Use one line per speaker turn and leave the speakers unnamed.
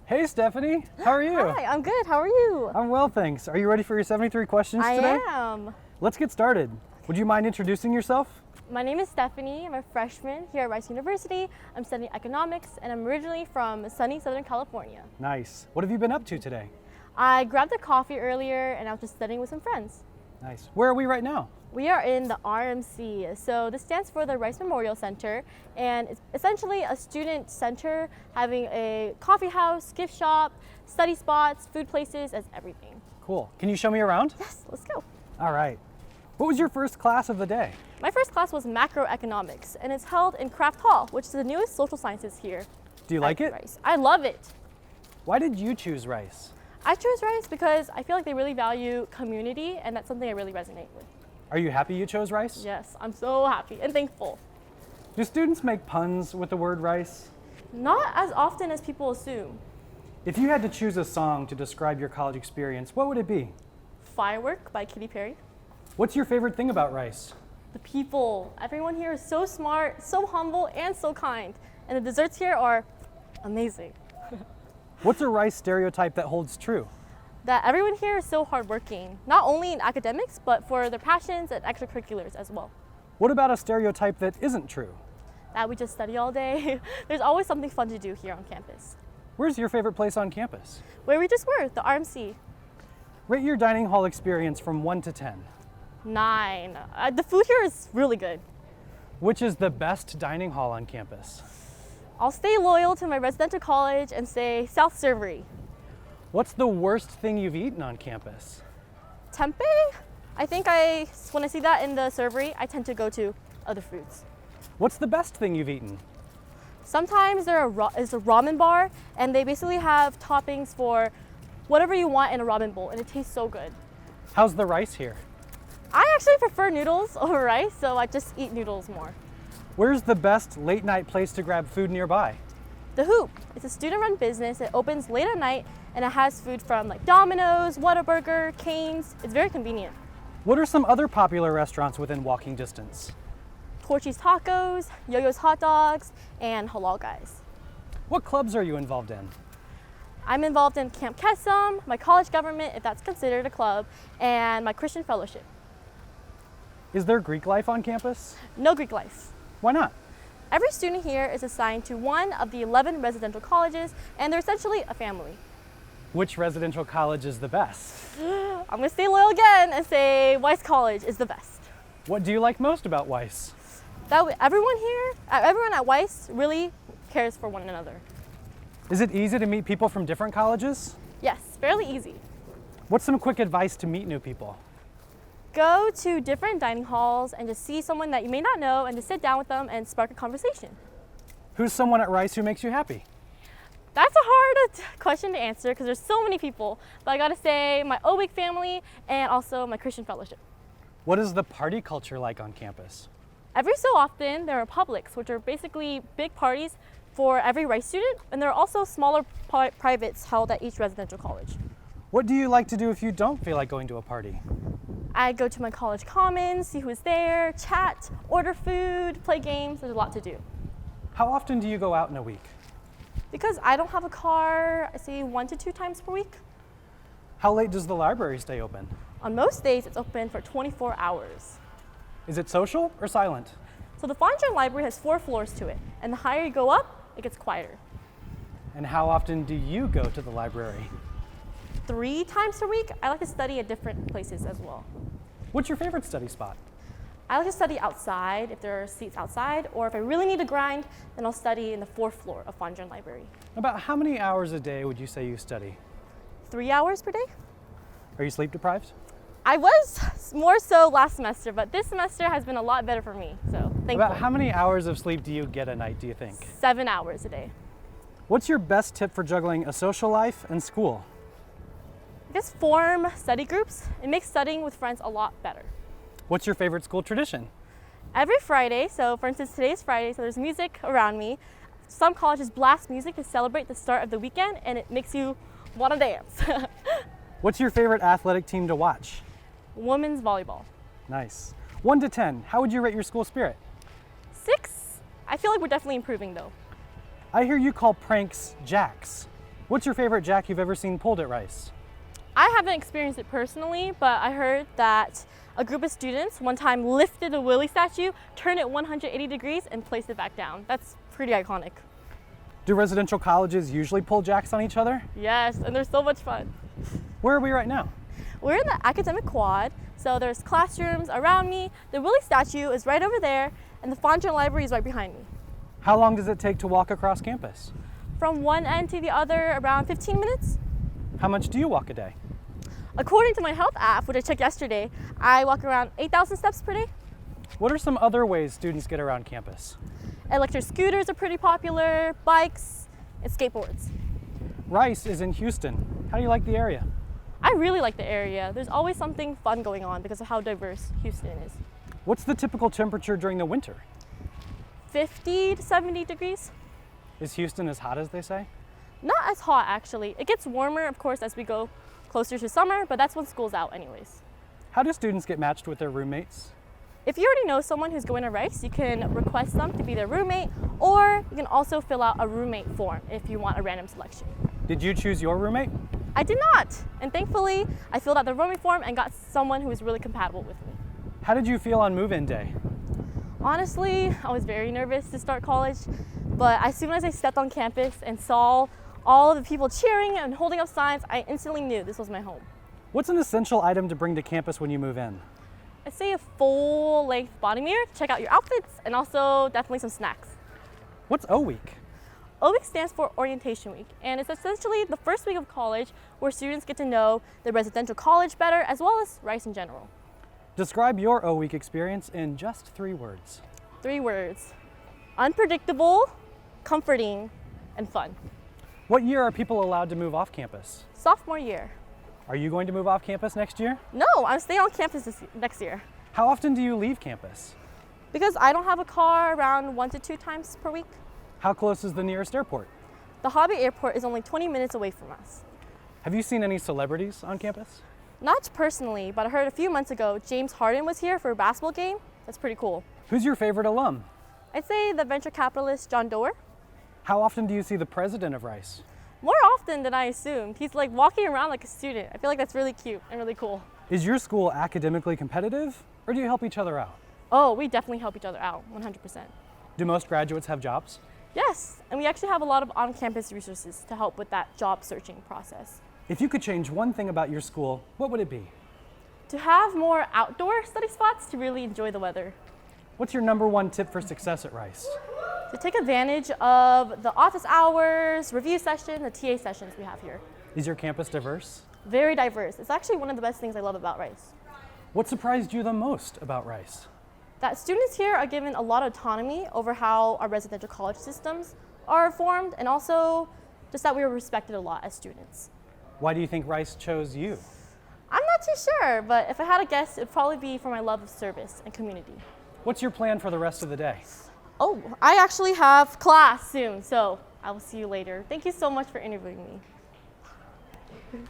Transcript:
Hey Stephanie, how are you?
Hi, I'm good. How are you?
I'm well, thanks. Are you ready for your 73 questions today?
I am.
Let's get started. Would you mind introducing yourself?
My name is Stephanie. I'm a freshman here at Rice University. I'm studying economics and I'm originally from sunny Southern California.
Nice. What have you been up to today?
I grabbed a coffee earlier and I was just studying with some friends.
Nice. Where are we right now?
We are in the RMC. So this stands for the Rice Memorial Center, and it's essentially a student center having a coffee house, gift shop, study spots, food places, as everything.
Cool. Can you show me around?
Yes, let's go.
All right. What was your first class of the day?
My first class was macroeconomics, and it's held in Craft Hall, which is the newest social sciences here.
Do you like
at
it?
Rice. I love it.
Why did you choose Rice?
I chose Rice because I feel like they really value community, and that's something I really resonate with.
Are you happy you chose Rice?
Yes, I'm so happy and thankful.
Do students make puns with the word rice?
Not as often as people assume.
If you had to choose a song to describe your college experience, what would it be?
Firework by Katy.
What's your favorite thing about Rice?
The people. Everyone here is so smart, so humble, and so kind. And the desserts here are amazing.
What's a Rice stereotype that holds true?
That everyone here is so hardworking, not only in academics, but for their passions and extracurriculars as well.
What about a stereotype that isn't true?
That we just study all day. There's always something fun to do here on campus.
Where's your favorite place on campus?
Where we just were, the RMC.
Rate your dining hall experience from 1 to 10.
9. The food here is really good.
Which is the best dining hall on campus?
I'll stay loyal to my residential college and say South Servery.
What's the worst thing you've eaten on campus?
Tempeh? I think when I see that in the servery, I tend to go to other foods.
What's the best thing you've eaten?
Sometimes is a ramen bar, and they basically have toppings for whatever you want in a ramen bowl, and it tastes so good.
How's the rice here?
I actually prefer noodles over rice, so I just eat noodles more.
Where's the best late night place to grab food nearby?
The Hoop. It's a student-run business. It opens late at night, and it has food from like Domino's, Whataburger, Cane's. It's very convenient.
What are some other popular restaurants within walking distance?
Torchy's Tacos, Yo-Yo's Hot Dogs, and Halal Guys.
What clubs are you involved in?
I'm involved in Camp Kesem, my college government, if that's considered a club, and my Christian fellowship.
Is there Greek life on campus?
No Greek life.
Why not?
Every student here is assigned to one of the 11 residential colleges, and they're essentially a family.
Which residential college is the best?
I'm gonna stay loyal again and say Weiss College is the best.
What do you like most about Weiss?
Everyone at Weiss really cares for one another.
Is it easy to meet people from different colleges?
Yes, fairly easy.
What's some quick advice to meet new people?
Go to different dining halls and just see someone that you may not know and just sit down with them and spark a conversation.
Who's someone at Rice who makes you happy?
That's a hard question to answer because there's so many people, but I gotta say my O-Week family and also my Christian fellowship.
What is the party culture like on campus?
Every so often there are publics, which are basically big parties for every Rice student, and there are also smaller privates held at each residential college.
What do you like to do if you don't feel like going to a party?
I go to my college commons, see who's there, chat, order food, play games. There's a lot to do.
How often do you go out in a week?
Because I don't have a car, I say 1 to 2 times per week.
How late does the library stay open?
On most days, it's open for 24 hours.
Is it social or silent?
So the Fondren Library has 4 floors to it, and the higher you go up, it gets quieter.
And how often do you go to the library?
3 times per week. I like to study at different places as well.
What's your favorite study spot?
I like to study outside if there are seats outside, or if I really need to grind, then I'll study in the 4th floor of Fondren Library.
About how many hours a day would you say you study?
3 hours per day.
Are you sleep deprived?
I was more so last semester, but this semester has been a lot better for me, so thankful.
About how many hours of sleep do you get a night, do you think?
7 hours a day.
What's your best tip for juggling a social life and school?
Just form study groups. It makes studying with friends a lot better.
What's your favorite school tradition?
Every Friday, so for instance today's Friday, so there's music around me. Some colleges blast music to celebrate the start of the weekend, and it makes you want to dance.
What's your favorite athletic team to watch?
Women's volleyball.
Nice. 1 to 10, how would you rate your school spirit?
6. I feel like we're definitely improving though.
I hear you call pranks jacks. What's your favorite jack you've ever seen pulled at Rice?
I haven't experienced it personally, but I heard that a group of students one time lifted a Willie statue, turned it 180 degrees, and placed it back down. That's pretty iconic.
Do residential colleges usually pull jacks on each other?
Yes, and they're so much fun.
Where are we right now?
We're in the academic quad, so there's classrooms around me, the Willie statue is right over there, and the Fondren Library is right behind me.
How long does it take to walk across campus?
From one end to the other, around 15 minutes.
How much do you walk a day?
According to my health app, which I checked yesterday, I walk around 8,000 steps per day.
What are some other ways students get around campus?
Electric scooters are pretty popular, bikes, and skateboards.
Rice is in Houston. How do you like the area?
I really like the area. There's always something fun going on because of how diverse Houston is.
What's the typical temperature during the winter?
50 to 70 degrees.
Is Houston as hot as they say?
Not as hot actually. It gets warmer, of course, as we go closer to summer, but that's when school's out anyways.
How do students get matched with their roommates?
If you already know someone who's going to Rice, you can request them to be their roommate, or you can also fill out a roommate form if you want a random selection.
Did you choose your roommate?
I did not, and thankfully, I filled out the roommate form and got someone who was really compatible with me.
How did you feel on move-in day?
Honestly, I was very nervous to start college, but as soon as I stepped on campus and saw all of the people cheering and holding up signs, I instantly knew this was my home.
What's an essential item to bring to campus when you move in?
I'd say a full-length body mirror to check out your outfits, and also definitely some snacks.
What's O Week?
O Week stands for Orientation Week, and it's essentially the first week of college where students get to know the residential college better, as well as Rice in general.
Describe your O Week experience in just 3 words.
3 words: unpredictable, comforting, and fun.
What year are people allowed to move off campus?
Sophomore year.
Are you going to move off campus next year?
No, I'm staying on campus next year.
How often do you leave campus?
Because I don't have a car, around 1 to 2 times per week.
How close is the nearest airport?
The Hobby Airport is only 20 minutes away from us.
Have you seen any celebrities on campus?
Not personally, but I heard a few months ago James Harden was here for a basketball game. That's pretty cool.
Who's your favorite alum?
I'd say the venture capitalist John Doerr.
How often do you see the president of Rice?
More often than I assumed. He's like walking around like a student. I feel like that's really cute and really cool.
Is your school academically competitive, or do you help each other out?
Oh, we definitely help each other out, 100%.
Do most graduates have jobs?
Yes, and we actually have a lot of on-campus resources to help with that job searching process.
If you could change one thing about your school, what would it be?
To have more outdoor study spots to really enjoy the weather.
What's your #1 tip for success at Rice?
To take advantage of the office hours, review session, the TA sessions we have here.
Is your campus diverse?
Very diverse. It's actually one of the best things I love about Rice.
What surprised you the most about Rice?
That students here are given a lot of autonomy over how our residential college systems are formed, and also just that we are respected a lot as students.
Why do you think Rice chose you?
I'm not too sure, but if I had to guess, it'd probably be for my love of service and community.
What's your plan for the rest of the day?
Oh, I actually have class soon, so I will see you later. Thank you so much for interviewing me.